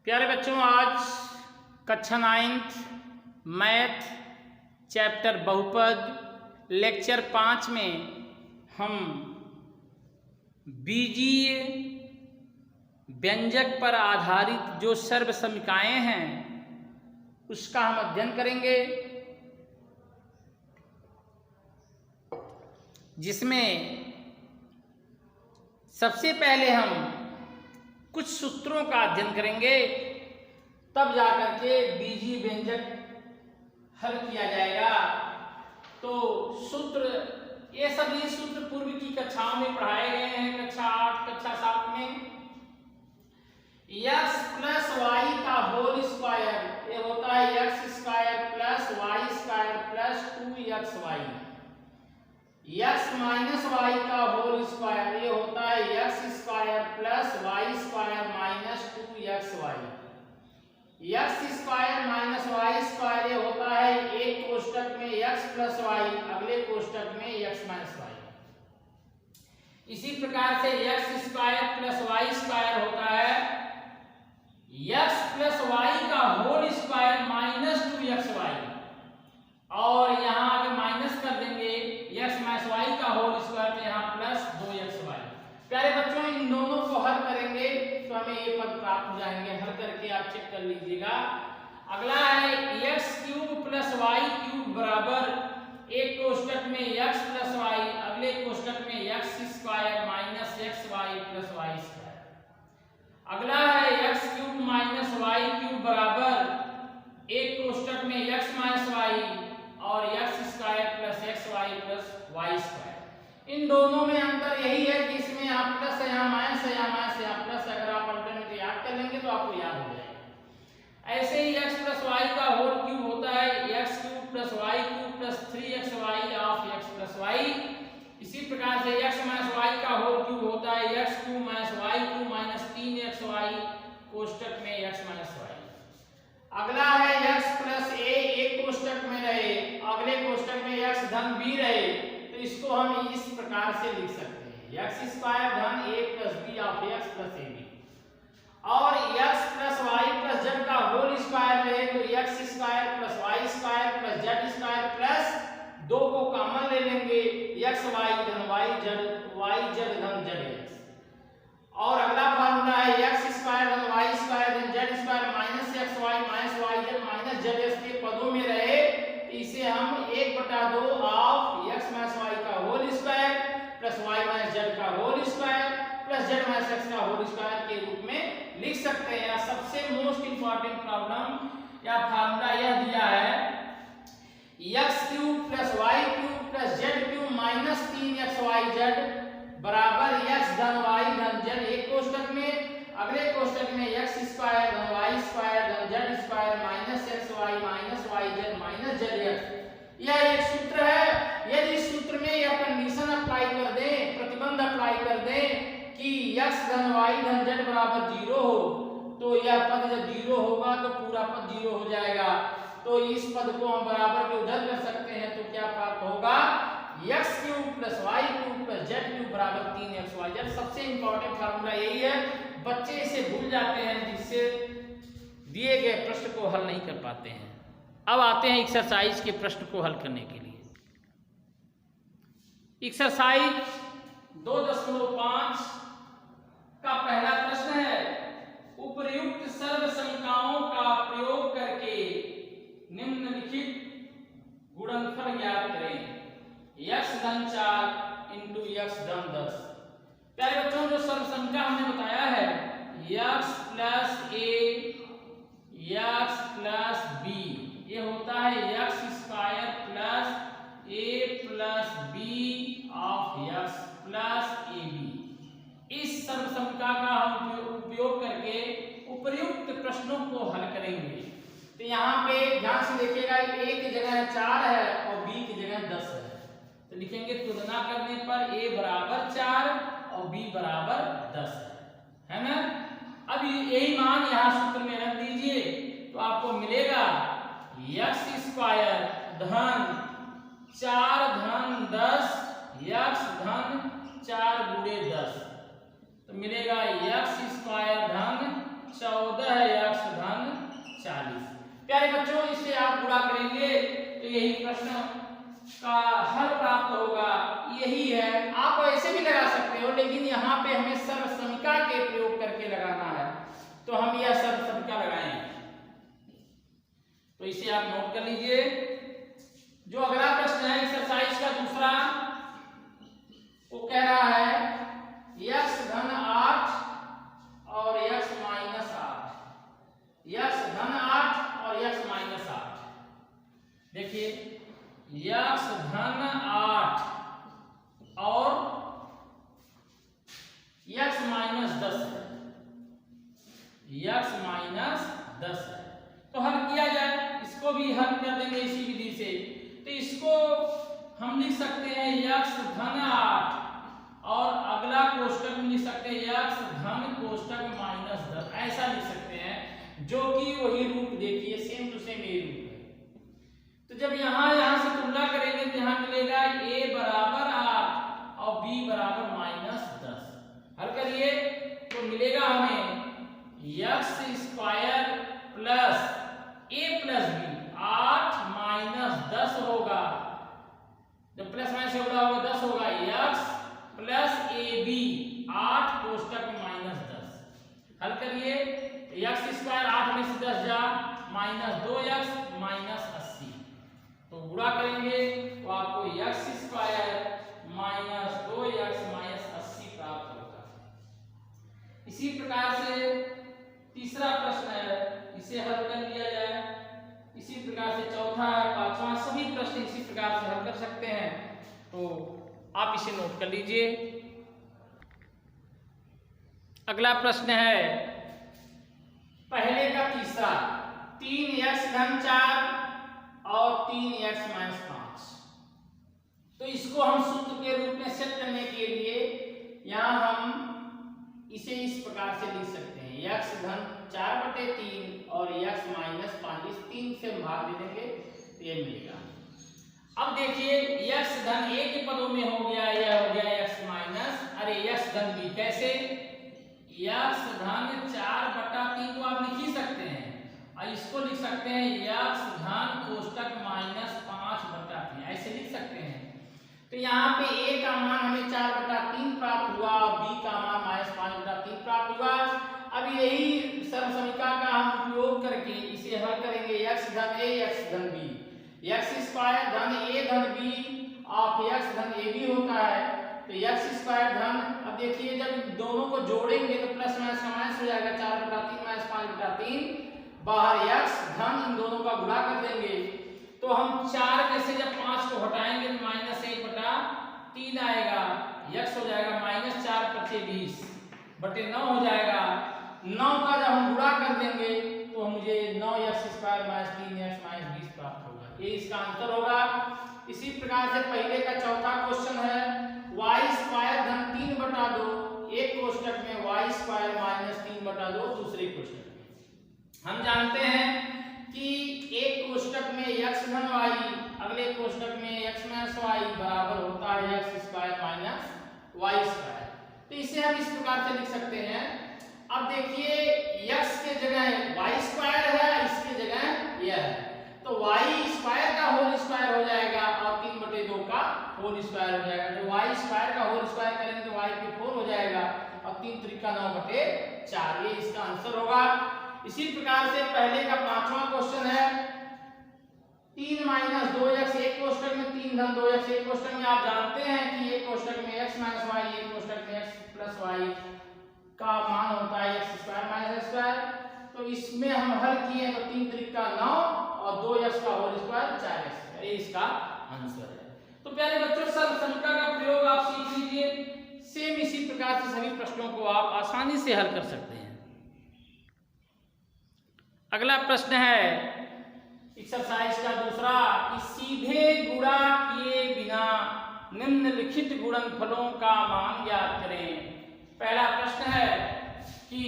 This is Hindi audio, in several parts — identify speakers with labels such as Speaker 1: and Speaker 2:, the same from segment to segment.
Speaker 1: प्यारे बच्चों, आज कक्षा 9th मैथ चैप्टर बहुपद लेक्चर 5 में हम बीजीय व्यंजक पर आधारित जो सर्वसमीकाएँ हैं उसका हम अध्ययन करेंगे, जिसमें सबसे पहले हम कुछ सूत्रों का अध्ययन करेंगे, तब जाकर के बीजीय व्यंजक हल किया जाएगा। तो सूत्र, ये सभी सूत्र पूर्व की कक्षाओं में पढ़ाए गए हैं। कक्षा 8, कक्षा 7 में x प्लस वाई का होल स्क्वायर, ये होता है x square plus Y square plus 2xy। x minus Y का होल स्क्वायर, ये होता है x square plus Y square minus 2xy। x square minus Y square, ये होता है एक कोष्टक में x प्लस वाई, अगले कोष्टक में x माइनस वाई। इसी प्रकार से x square plus Y square होता है x प्लस वाई का होल स्क्वायर माइनस 2xy, और यहाँ अगर माइनस कर देंगे x माइनस वाई का होल स्क्वायर तो यहाँ प्लस 2xy। प्यारे बच्चों, इन दोनों को हल करेंगे तो हमें ये पद प्राप्त हो जाएंगे। हल करके आप चेक कर लीजिएगा। अगला है x cube plus Y cube बराबर एक कोष्टक में x प्लस वाई, अगले कोष्टक में x square minus xy plus Y square. अगला है x cube minus Y cube बराबर एक कोष्टक में x माइनस वाई और x square plus xy plus Y square. इन दोनों में अंतर यही है कि इसमें यहाँ प्लस है, यहाँ माइनस है, यहाँ माइनस है, यहाँ प्लस है। अगर आप अल्टरनेट याद कर लेंगे तो आपको याद हो जाएगा। ऐसे ही x प्लस वाई का होल क्यूब होता है x cube plus Y cube plus 3xy of x plus Y. इसी प्रकार से x माइनस वाई का होल क्यूब होता है x cube minus Y cube minus 3xy कोष्टक में x माइनस वाई। अगला है x प्लस a एक कोष्टक में रहे, अगले कोष्टक में x धन b रहे, तो इसको हम इस प्रकार से लिख सकते हैं x स्क्वायर धन a plus b of x plus ab। और x plus Y plus z का होल स्क्वायर रहे तो x square plus Y square plus z square plus 2 को कॉमन ले लेंगे, x y धन y z धन z। और अगला फार्मूला है x स्क्वायर धन y स्क्वायर धन z square minus xy minus yz minus zs के पदों में रहे, इसे हम 1/2 ऑफ x माइनस y का whole square plus y minus z का whole square plus z minus x का होल स्क्वायर के रूप में लिख सकते हैं। सबसे मोस्ट इंपॉर्टेंट प्रॉब्लम या फार्मूला यह दिया है x cube plus y cube plus z cube minus 3xyz बराबर x धन y धन z एक कोष्टक में, अगले कोष्टक में x स्क्वायर धन y स्क्वायर धन z square minus xy minus yz minus zx। यह एक सूत्र है। यदि इस सूत्र में यह कंडीशन अप्लाई कर दें, प्रतिबंध अप्लाई कर दें कि x धन y धन z बराबर 0 हो, तो यह पद जब 0 होगा तो पूरा पद 0 हो जाएगा। तो इस पद को हम बराबर के उधर कर सकते हैं, तो क्या प्राप्त होगा x cube plus y cube plus z cube बराबर 3xyz। सबसे इंपॉर्टेंट फार्मूला यही है। बच्चे इसे भूल जाते हैं, जिससे दिए गए प्रश्न को हल नहीं कर पाते हैं। अब आते हैं एक्सरसाइज के प्रश्न को हल करने के लिए। एक्सरसाइज 2.5 का पहला प्रश्न है, उपर्युक्त सर्वसमीकाओं का प्रयोग करके निम्नलिखित गुणनफल ज्ञात करें। x धन 4 इंटू x धन 10। प्यारे बच्चों, जो सर्वसमीका हमने बताया है x plus a x plus b, ये होता है x square plus a plus b of x plus ab। इस सर्वसमीका का हम उपयोग करके उपर्युक्त प्रश्नों को हल करेंगे। तो यहाँ पे ध्यान से देखिएगा, a की जगह 4 है और b की जगह 10 है, तो लिखेंगे तुलना करने पर a बराबर 4 और b बराबर 10 है ना। अब यही मान यहाँ सूत्र में रख दीजिए तो आपको मिलेगा x स्क्वायर धन 4 धन 10 x धन 4 गुणे 10, तो मिलेगा x स्क्वायर धन 14 x यही प्रश्न का हल प्राप्त होगा, यही है। आप ऐसे भी लगा सकते हो, लेकिन यहाँ पे हमें सर्वसमिका के प्रयोग करके लगाना है, तो हम यह सर्वसमिका लगाएंगे। तो इसे आप नोट कर लीजिए। जो अगला प्रश्न है एक्सरसाइज का दूसरा, वो कह रहा है x धन 8 और x माइनस 8, x धन 8 और x माइनस 8। देखिए x धन 8 और x माइनस 10 है, x माइनस 10 है। तो हल किया जाए, इसको भी हल कर देंगे इसी विधि से। तो इसको हम लिख सकते हैं x धन 8 और अगला कोष्टक में लिख सकते हैं x धन कोष्टक माइनस 10, ऐसा लिख सकते हैं, जो कि वही रूप देखिए सेम टू सेम यही रूप है। तो जब यहाँ से तुलना करेंगे तो यहाँ मिलेगा a बराबर 8 और b बराबर माइनस 10। हल करिए तो मिलेगा हमें x square plus a plus b, 8 minus 10 होगा, जब प्लस माइनस से होगा 10 होगा, x प्लस ab 8 कोष्टक माइनस 10। हल करिए x स्क्वायर 8 में से 10 जा, माइनस 2x माइनस 80। तो गुणा करेंगे तो आपको x square minus 2x minus 80 प्राप्त होगा। इसी प्रकार से तीसरा प्रश्न है, इसे हल कर लिया जाए। इसी प्रकार से चौथा, पांचवा, सभी प्रश्न इसी प्रकार से हल कर सकते हैं। तो आप इसे नोट कर लीजिए। अगला प्रश्न है पहले का तीसरा, 3x धन 4 और 3x माइनस 5। तो इसको हम सूत्र के रूप में सेट करने के लिए यहाँ हम इसे इस प्रकार से लिख सकते हैं, x धन 4/3 और x माइनस 5, इस 3 से भाग दे देंगे तो ये मिलेगा। अब देखिए x धन a के पदों में हो गया, यह हो गया x माइनस, अरे x धन b कैसे, x धन 4/3 तो आप लिख ही सकते हैं, और इसको लिख सकते हैं x धन कोष्टक माइनस 5/3, ऐसे लिख सकते हैं। तो यहाँ पे a का मान हमें 4/3 प्राप्त हुआ और b का मान माइनस 5/3 प्राप्त हुआ। अब यही सर्वसमिका का हम उपयोग करके इसे हल करेंगे, x धन a x धन b, x स्क्वायर धन a धन b ऑफ x धन a b होता है। तो x स्क्वायर धन, अब देखिए जब दोनों को जोड़ेंगे तो प्लस माइनस का माइनस हो जाएगा, 4/3 माइनस 5/3, बाहर x धन इन दोनों का गुणा कर देंगे। तो हम 4 में से जब 5 को हटाएंगे तो माइनस 1/3 आएगा, x हो जाएगा माइनस 4/20/9 हो जाएगा। 9 का जब हम गुणा कर देंगे तो मुझे 9x square minus 3x minus 20 प्राप्त होगा, ये इसका आंसर होगा। इसी प्रकार से पहले का चौथा क्वेश्चन है y स्क्वायर धन 3/2, एक कोष्टक में y स्क्वायर माइनस 3/2 दूसरे कोष्टक में। हम जानते हैं कि एक कोष्टक में x धन y, अगले कोष्टक में x माइनस y बराबर होता है x square minus y square. तो इसे हम इस प्रकार से लिख सकते हैं। अब देखिए x के जगह y स्क्वायर है, इसके जगह यह है, तो y स्क्वायर का होल स्क्वायर हो जाएगा और 3/2 का होल स्क्वायर हो जाएगा। तो y स्क्वायर का होल स्क्वायर करेंगे तो y पे 4 हो जाएगा और 3 त्रिका 9/4, ये इसका आंसर होगा। इसी प्रकार से पहले का पांचवा क्वेश्चन है 3 माइनस 2x, एक कोष्टक में 3 धन 2x, एक कोष्टक में आप जानते हैं कि एक कोष्टक में x माइनस y, एक कोष्टक में x प्लस y का मान होता है x स्क्वायर माइनस स्क्वायर। तो इसमें हम हल किए तो 3 त्रिका 9 और 2x का होल स्क्वायर 4x, ये इसका आंसर है। तो प्यारे बच्चों सर्वसमिका का प्रयोग आप सीख लीजिए, सेम इसी प्रकार से सभी प्रश्नों को आप आसानी से हल कर सकते हैं। अगला प्रश्न है एक्सरसाइज का दूसरा कि सीधे गुणा किए बिना निम्नलिखित गुणनफलों का मान ज्ञात करें। पहला प्रश्न है कि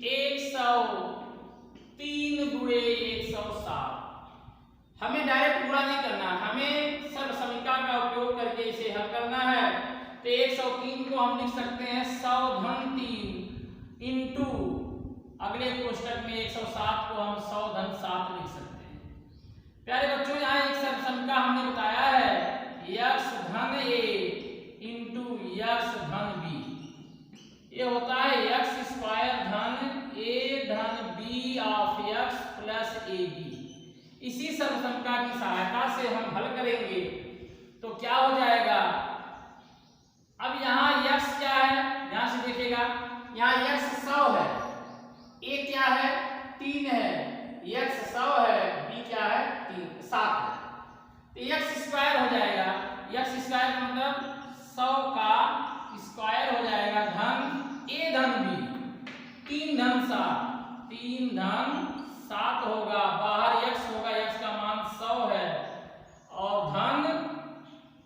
Speaker 1: 103 गुणे 107, हमें डायरेक्ट गुणा नहीं करना, हमें सर्वसमिका का उपयोग करके इसे हल करना है। तो 103 को हम लिख सकते हैं 100 धन 3 इंटू अगले कोष्टक में 107 को हम 100 धन 7 लिख सकते हैं। प्यारे बच्चों यहाँ एक सरसमका हमने बताया है x धन a इंटू x धन b, ये होता है x स्क्वायर धन a धन b of x plus A B. इसी सरसमका की सहायता से हम हल करेंगे तो क्या हो जाएगा। अब यहाँ x क्या है, यहाँ से देखिएगा, यहाँ x 100 है, a क्या है 3 है, x 100 है, b क्या है 7 है, तो x स्क्वायर हो जाएगा। x स्क्वायर मतलब 100 का स्क्वायर हो जाएगा धन a धन b, 3 धन 7 होगा, बाहर x होगा, x का मान 100 है, और धन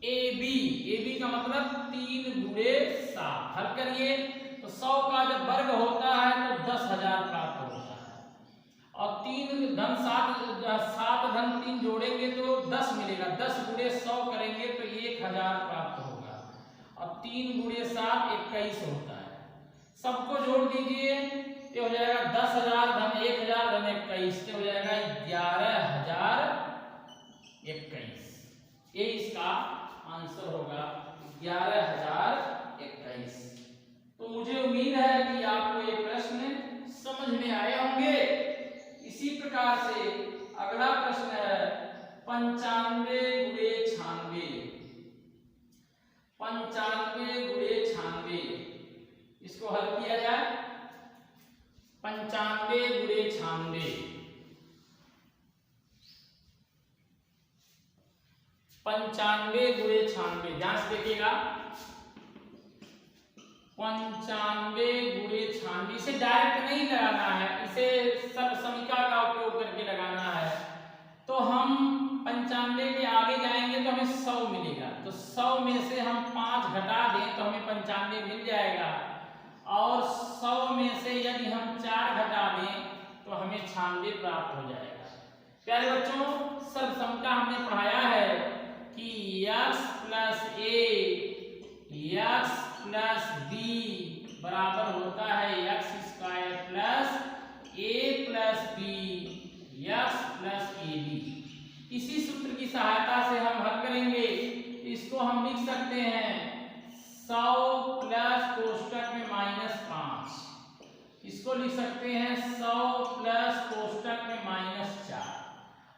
Speaker 1: ab का मतलब 3 गुणे 7। हल करिए तो 100 का जब वर्ग होता है तो 10,000 प्राप्त होता है, और 3 धन 7 धन 3 जोड़ेंगे तो 10 मिलेगा, 10 गुणे 100 करेंगे तो 1000 प्राप्त होगा, और 3 गुणे 7 21 होता है। सबको जोड़ दीजिए तो हो जाएगा 10,000 धन 1000 धन 21, हो जाएगा 11,021। ये इसका आंसर होगा 11,021। तो मुझे उम्मीद है कि आपको ये प्रश्न समझ में आए होंगे। इसी प्रकार से अगला प्रश्न है 95 गुणे 96। 95 गुणे 96 इसको हल किया जाए। 95 गुणे 96, 95 गुणे 96, ध्यान से देखिएगा। 95 गुणे 96 इसे डायरेक्ट नहीं लगाना है, इसे सरसमिका का उपयोग करके लगाना है। तो हम 95 के आगे जाएंगे तो हमें 100 मिलेगा, तो 100 में से हम 5 घटा दें तो हमें 95 मिल जाएगा, और 100 में से यदि हम 4 घटा दें तो हमें 96 प्राप्त हो जाएगा। प्यारे बच्चों, सरसमका हमने पढ़ाया है कि x plus a x plus b बराबर होता है x square plus a plus b x plus ab। इसी सूत्र की सहायता से हम हल करेंगे। इसको हम लिख सकते हैं 100 प्लस कोष्टक में -5, इसको लिख सकते हैं 100 प्लस कोष्टक में -4।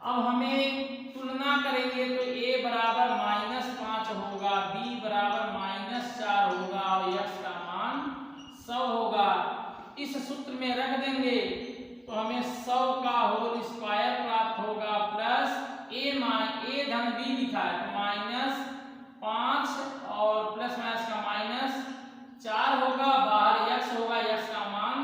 Speaker 1: अब हमें तुलना करेंगे तो a बराबर -5 होगा, b बराबर -4 होगा, और x का मान 100 होगा। इस सूत्र में रख देंगे तो हमें 100 का होल स्क्वायर प्राप्त होगा, प्लस a धन b लिखा है तो -5 और प्लस माइनस का -4 होगा, बाहर x होगा, x का मान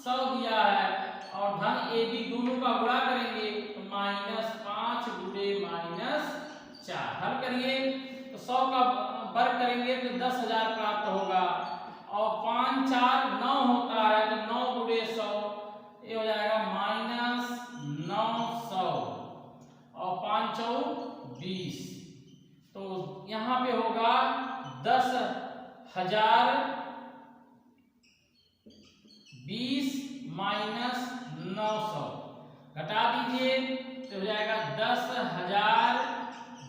Speaker 1: 100 दिया है, और धन ab दोनों का गुणा करेंगे तो -5 गुणे -4। हल करिए तो 100 का वर्ग करेंगे तो 10,000 प्राप्त होगा, और 5 4 9 होता है तो 9 गुणे 100 ये हो जाएगा -900, और 5 4 20, तो यहाँ पे होगा 10,000 20 -900 घटा दीजिए तो हो जाएगा 10,000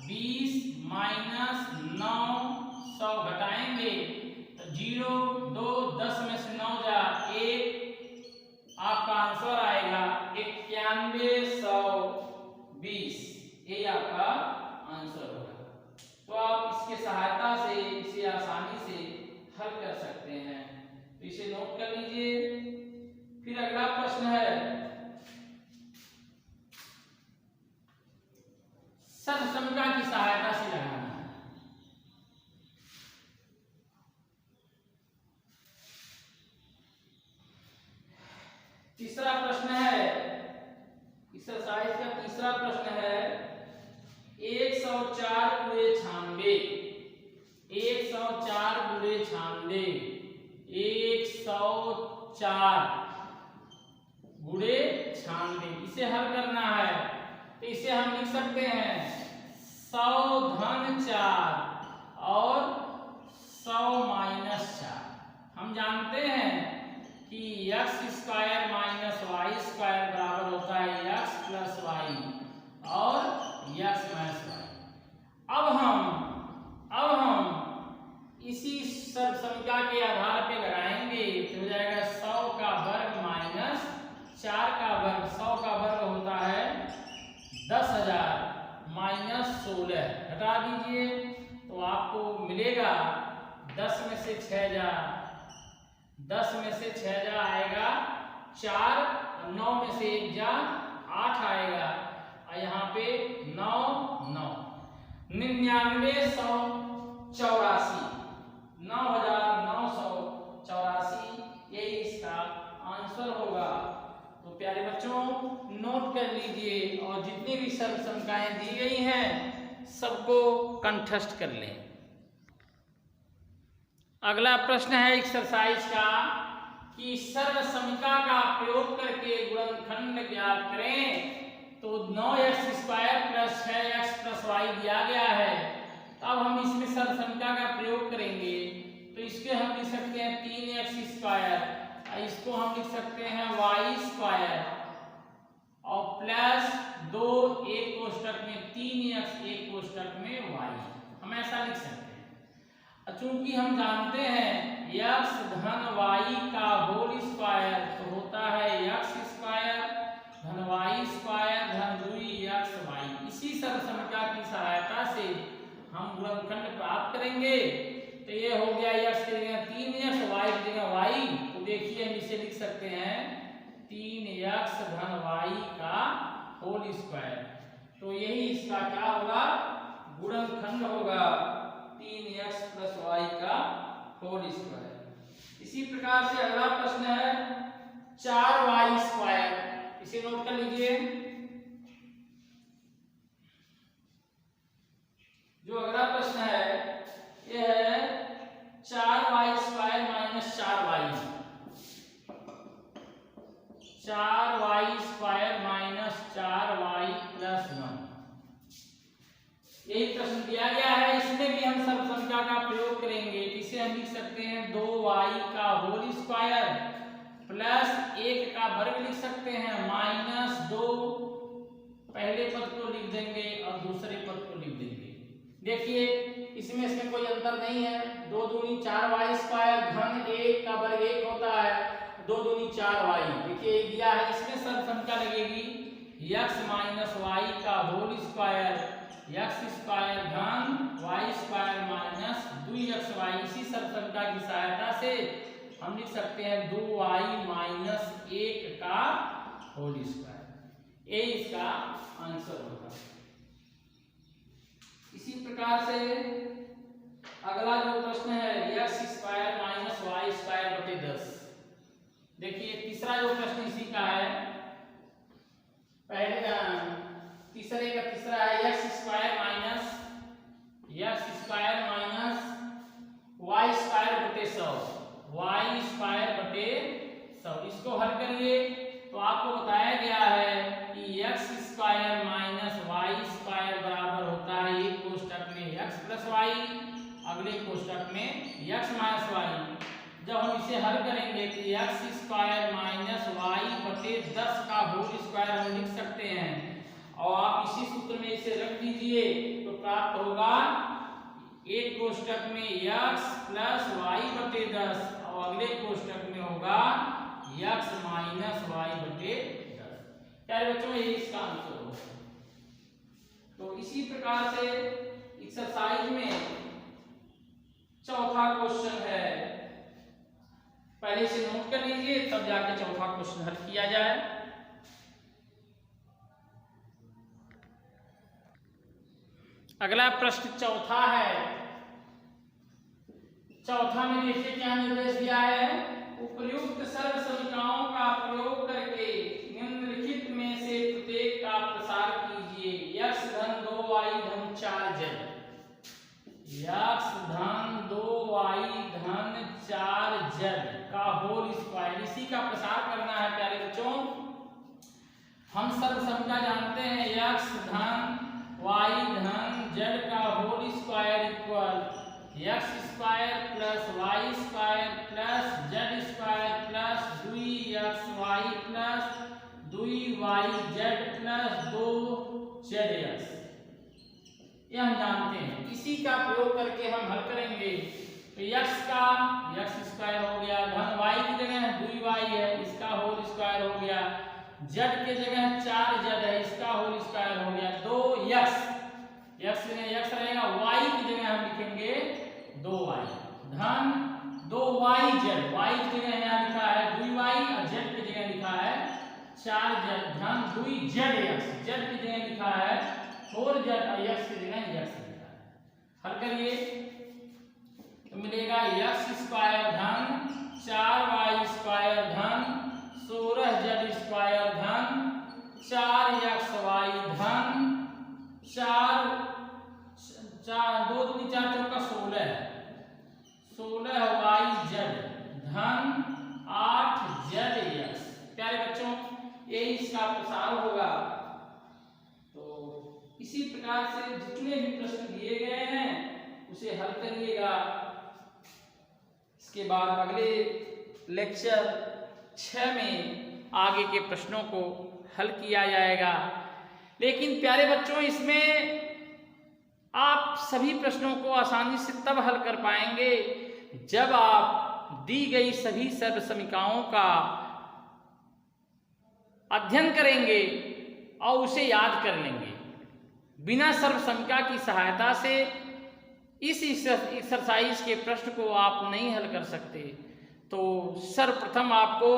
Speaker 1: 20 -900 घटाएंगे तो 0 2 10 में से 9 जा 1, आपका आंसर आएगा 9120। ये आपका आंसर होगा। तो आप इसके सहायता से इसे आसानी से हल कर सकते हैं, तो इसे नोट कर लीजिए। फिर अगला प्रश्न है सरसमका की सहायता से लगाना है। तीसरा प्रश्न है, एक्सरसाइज का तीसरा प्रश्न है 104 गुणे 96। 104 गुणे 96, 104 गुणे 96 इसे हल करना है। तो इसे हम लिख सकते हैं 100 धन 4 और 100 -4। हम जानते हैं कि x square minus Y square बराबर होता है x प्लस वाई, और वर्ग, 100 का वर्ग होता है 10,000 माइनस 16 घटा दीजिए तो आपको मिलेगा 10 में से 6 जा 10 में से 6 जा आएगा 4, 9 में से 1 जा 8 आएगा और यहाँ पे 9 9 9984 9984 यही इसका आंसर होगा। तो प्यारे बच्चों नोट कर लीजिए और जितनी भी सर्व संख्याएं दी गई हैं सबको कंठस्थ कर लें। अगला प्रश्न है एक्सरसाइज का कि सर्व समीका का प्रयोग करके गुणनखंड ज्ञात करें। तो 9x² plus 6x plus y दिया गया है। अब हम इसमें सर्व समीका का प्रयोग करेंगे तो इसके हम लिख सकते हैं 3x², इसको हम लिख सकते हैं y² और प्लस 2 एक कोष्टक में 3x एक कोष्टक में y, हम ऐसा लिख सकते हैं। चूंकि हम जानते हैं x धन y का होल स्क्वायर तो होता है x² धन y² धन 2xy। इसी सर्व समीका की सहायता से हम गुणनखंड प्राप्त करेंगे। तो ये हो गया x की जगह 3x, y की जगह y। तो देखिए हम इसे लिख सकते हैं 3x धन y का होल स्क्वायर। तो यही इसका क्या होगा गुणनखंड होगा 3x प्लस y का होल स्क्वायर। इसी प्रकार से अगला प्रश्न है 4y², इसे नोट कर लीजिए। जो अगला प्रश्न है यह है 4y² minus 4y, 4y² minus 4y plus 1, यही प्रश्न दिया गया है। इसमें भी हम सर्व संख्या का प्रयोग करेंगे। इसे हम लिख सकते हैं 2y का होल स्क्वायर प्लस 1 का वर्ग लिख सकते हैं माइनस 2, पहले पद को लिख देंगे और दूसरे पद को लिख देंगे। देखिए इसमें कोई अंतर नहीं है। 2 दूनी 4y² धन 1 का वर्ग 1 होता है, 2 दूनी 4y। देखिए दिया है, इसमें सर्व संख्या लगेगी x माइनस y का होल स्क्वायर x² धन y² माइनस 2xy। इसी सर्व संख्या की सहायता से हम लिख सकते हैं 2y माइनस 1 का होल स्क्वायर, ये इसका आंसर होगा। इसी प्रकार से अगला जो प्रश्न है x² माइनस y² बटे 10। देखिए तीसरा जो प्रश्न इसी का है। पहले तीसरे का तीसरा है x² माइनस y² बटे 100, y² बटे 100। इसको हल करिए तो आपको बताया गया है कि x² माइनस y² बराबर होता है एक कोष्टक में x प्लस y, अगले कोष्टक में x माइनस y। जब हम इसे हल करेंगे तो x² माइनस y बटे 10 का होल स्क्वायर हम लिख सकते हैं और आप इसी सूत्र में इसे रख दीजिए तो प्राप्त होगा एक कोष्टक में x प्लस y बटे 10 और अगले कोष्टक में होगा x माइनस y बटे 10। प्यारे बच्चों यही इसका आंसर होगा। तो इसी प्रकार से एक्सरसाइज में चौथा क्वेश्चन है, पहले से नोट कर लीजिए तब जाके चौथा क्वेश्चन हल किया जाए। अगला प्रश्न चौथा है। चौथा में देखिए क्या निर्देश दिया है, उपर्युक्त सर्व समीकरणों का प्रयोग करके निम्नलिखित में से प्रत्येक का प्रसार कीजिए। x धन 2y धन 4z, x धन 2y धन 4z का होल स्क्वायर, इसी का प्रसार करना है। प्यारे बच्चों हम सर्व संख्या जानते हैं x धन y धन z का whole square equal x² plus y² plus z² plus 2xy plus 2yz plus 2zx, ये हम जानते हैं। इसी का प्रयोग करके हम हल करेंगे तो x का x² हो गया धन y की जगह 2y है, इसका होल स्क्वायर हो गया z के जगह 4z है, इसका होल स्क्वायर हो गया 2x, x रहेगा, y की जगह हम लिखेंगे 2y धन 2yz, y की जगह यहाँ लिखा है 2y और z की जगह लिखा है 4z धन 2zx, z की जगह लिखा है 4z और x की जगह x लिखा है। हल करिए तो मिलेगा x स्क्वायर धन 4y स्क्वायर धन 16z स्क्वायर धन 4xy धन 2 दूनी 4 चौका 16y z धन 8zx। प्यारे बच्चों यही इसका प्रसार होगा। तो इसी प्रकार से जितने भी प्रश्न दिए गए हैं उसे हल करिएगा। इसके बाद अगले लेक्चर 6 में आगे के प्रश्नों को हल किया जाएगा। लेकिन प्यारे बच्चों इसमें आप सभी प्रश्नों को आसानी से तब हल कर पाएंगे जब आप दी गई सभी सर्वसमीकाओं का अध्ययन करेंगे और उसे याद कर लेंगे। बिना सर्वसमीका की सहायता से इस एक्सरसाइज के प्रश्न को आप नहीं हल कर सकते। तो सर्वप्रथम आपको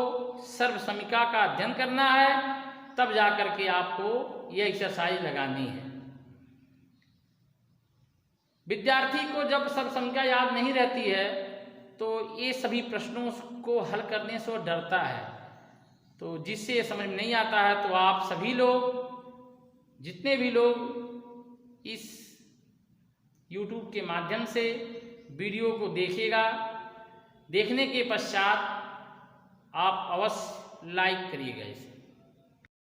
Speaker 1: सर्वसमीका का अध्ययन करना है, तब जाकर के आपको यह एक्सरसाइज लगानी है। विद्यार्थी को जब सर्वसमीका याद नहीं रहती है तो ये सभी प्रश्नों को हल करने से वो डरता है। तो जिससे ये समझ में नहीं आता है तो आप सभी लोग, जितने भी लोग इस YouTube के माध्यम से वीडियो को देखिएगा, देखने के पश्चात आप अवश्य लाइक करिएगा इसे।